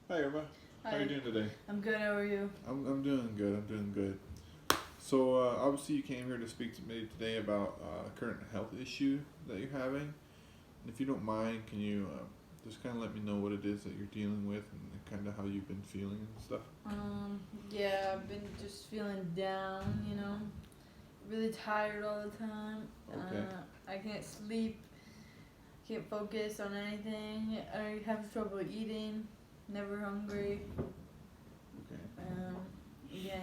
Hi, Irma. How are you Hi, doing today? I'm good. How are you? I'm doing good. I'm doing good. So, obviously, you came here to speak to me today about a current health issue that you're having. And if you don't mind, can you just kind of let me know what it is that you're dealing with and kind of how you've been feeling and stuff? Um, yeah, I've been just feeling down, really tired all the time. Okay. I can't sleep, can't focus on anything. I have trouble eating, never hungry. Okay. Um, yeah,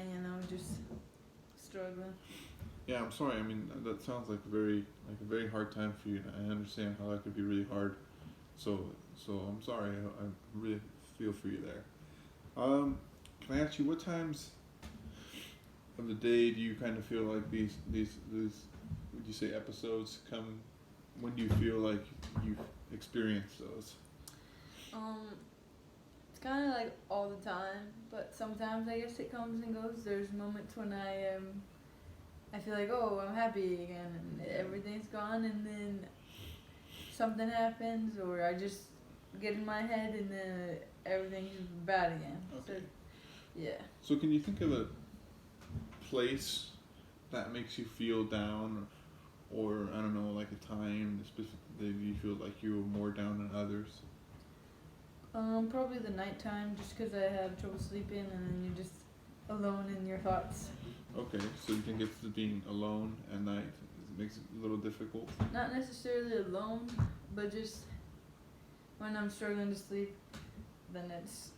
just struggling. Yeah, I'm sorry. I mean, that sounds like a very hard time for you. And I understand how that could be really hard. So, so I'm sorry. I really feel for you there. Um, can I ask you what times of the day do you kind of feel like these would you say episodes come? When do you feel like you've experienced those? Um, it's kind of like all the time, but sometimes I guess it comes and goes. There's moments when I feel like, oh, I'm happy again, and everything's gone, and then something happens, or I just get in my head, and then everything's bad again. So, Okay. yeah. So can you think of a place that makes you feel down, or I don't know, like a time specific that you feel like you were more down than others? Probably the nighttime, just because I have trouble sleeping, and then you're just alone in your thoughts. Okay, so you think it's the being alone at night it makes it a little difficult. Not necessarily alone, but just when I'm struggling to sleep, then it's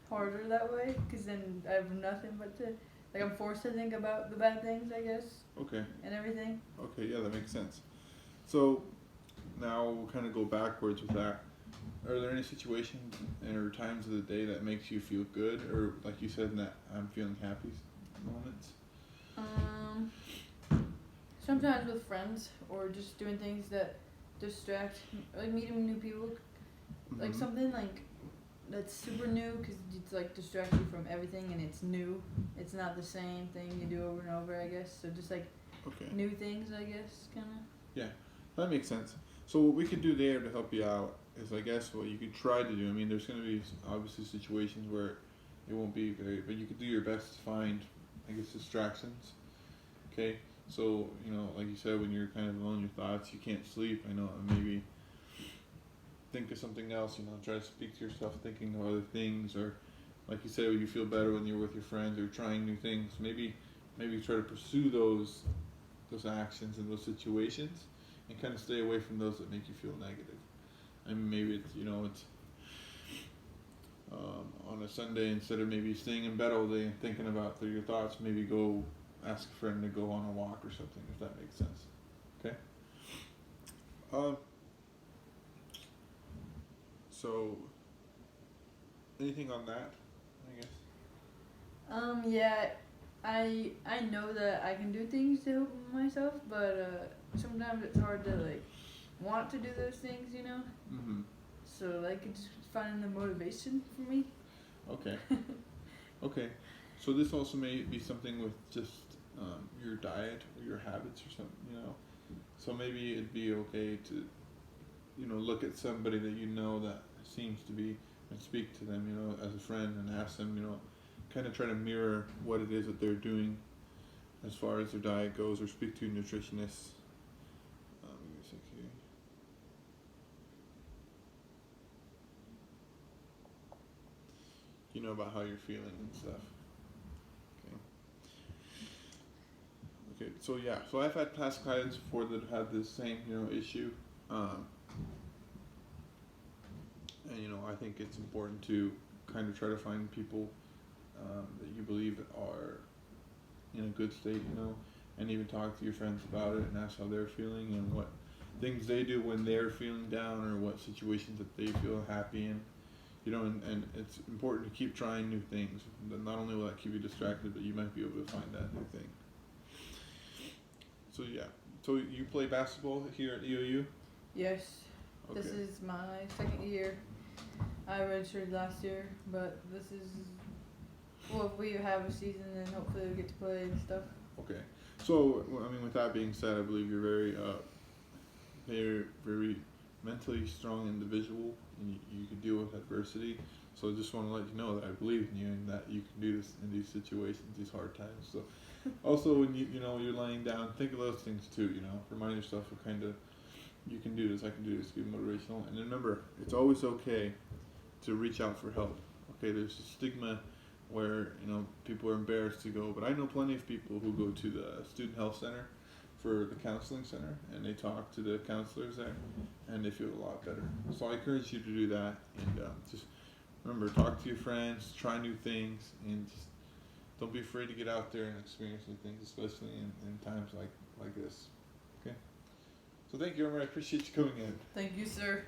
harder that way, because then I have nothing but to, like, I'm forced to think about the bad things, I guess, Okay. and everything. Okay. Yeah, that makes sense. So now we'll kind of go backwards with that. Are there any situations or times of the day that makes you feel good, or like you said, in that I'm feeling happy moments? Um, Sometimes with friends or just doing things that distract, like meeting new people, like Mm-hmm. something like that's super new because it's like distract you from everything and it's new. It's not the same thing you do over and over, I guess. So just like Okay. new things, I guess, kind of. Yeah, that makes sense. So what we could do there to help you out is, I guess, what you could try to do. I mean, there's going to be obviously situations where it won't be very, but you could do your best to find, I guess, distractions. Okay. So like you said, when you're kind of alone in your thoughts, you can't sleep. I know, maybe think of something else. Try to speak to yourself, thinking of other things, or like you said, you feel better when you're with your friends or trying new things. Maybe try to pursue those actions and those situations, and kind of stay away from those that make you feel negative. I mean, maybe it's on a Sunday, instead of maybe staying in bed all day and thinking about your thoughts, maybe go ask a friend to go on a walk or something, if that makes sense. Okay. Um. So anything on that? I guess. Yeah, I know that I can do things to help myself, but sometimes it's hard to like want to do those things. Mm-hmm. So like it's finding the motivation for me. Okay. Okay. So this also may be something with just your diet or your habits or something. So maybe it'd be okay to look at somebody that that seems to be, and speak to them, as a friend, and ask them, kind of try to mirror what it is that they're doing as far as their diet goes, or speak to nutritionists. Give me a sec here. About how you're feeling and stuff. Okay. Okay. So yeah. So I've had past clients before that have had this same issue. Um, and I think it's important to kind of try to find people that you believe are in a good state, and even talk to your friends about it and ask how they're feeling and what things they do when they're feeling down, or what situations that they feel happy in. And it's important to keep trying new things. Not only will that keep you distracted, but you might be able to find that new thing. So yeah. So you play basketball here at EOU? Yes, this Okay. is my second year. I redshirted last year, but this is, well, if we have a season, then hopefully we get to play and stuff. Okay. So I mean, with that being said, I believe you're very very mentally strong individual. and you can deal with adversity. So I just want to let you know that I believe in you and that you can do this in these situations, these hard times. So also when you know you're laying down, think of those things too. You know, remind yourself of kind of you can do this, I can do this, be motivational, and remember it's always okay to reach out for help. Okay, there's a stigma where you know people are embarrassed to go, but I know plenty of people who go to the student health center for the counseling center and they talk to the counselors there and they feel a lot better. So I encourage you to do that and just remember, talk to your friends, try new things, and just don't be afraid to get out there and experience new things, especially in times like this. Okay. So thank you, Emery. I appreciate you coming in. Thank you, sir.